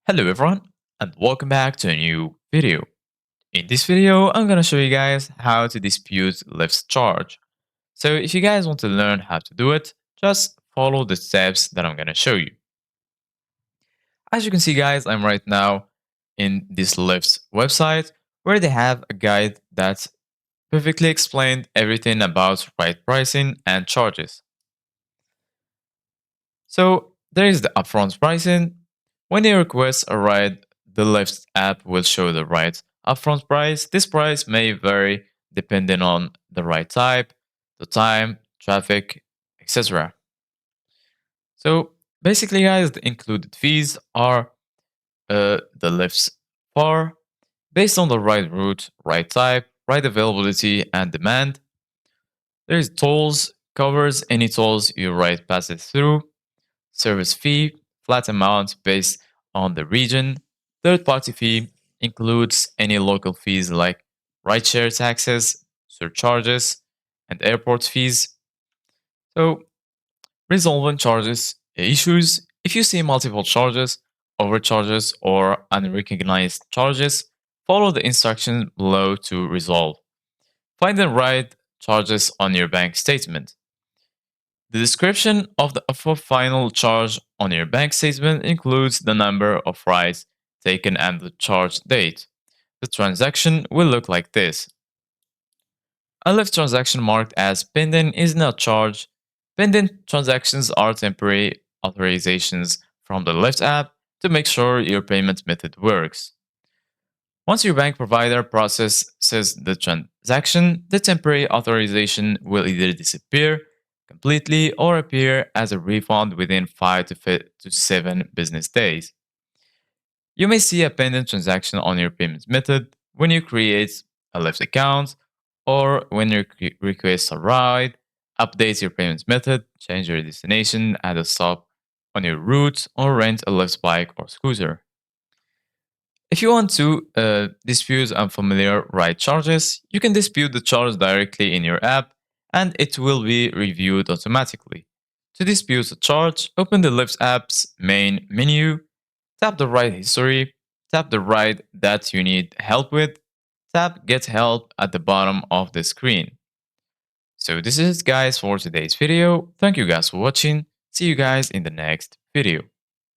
Hello everyone and welcome back to a new video. In this video, I'm gonna show you guys how to dispute Lyft's charge. So if you guys want to learn how to do it, just follow the steps that I'm gonna show you. As you can see guys, I'm right now in this Lyft's website where they have a guide that's perfectly explained everything about right pricing and charges. So there is the upfront pricing. When you request a ride, the Lyft app will show the ride's upfront price. This price may vary depending on the ride type, the time, traffic, etc. So basically, guys, the included fees are the Lyft's fare based on the ride route, ride type, ride availability, and demand. There is tolls, covers any tolls your ride passes through. Service fee, flat amount based on the region. Third party fee includes any local fees like rideshare taxes, surcharges, and airport fees. So, resolving charges issues. If you see multiple charges, overcharges, or unrecognized charges, follow the instructions below to resolve. Find the right charges on your bank statement. The description of the final charge on your bank statement includes the number of rides taken and the charge date. The transaction will look like this. A Lyft transaction marked as pending is not charged. Pending transactions are temporary authorizations from the Lyft app to make sure your payment method works. Once your bank provider processes the transaction, the temporary authorization will either disappear completely or appear as a refund within 5 to 7 business days. You may see a pending transaction on your payment method when you create a Lyft account or when you request a ride, update your payment method, change your destination, add a stop on your route, or rent a Lyft bike or scooter. If you want to dispute unfamiliar ride charges, you can dispute the charge directly in your app and it will be reviewed automatically. To dispute a charge, open the Lyft app's main menu, tap the ride history, tap the ride that you need help with, tap Get Help at the bottom of the screen. So this is it guys for today's video. Thank you guys for watching. See you guys in the next video.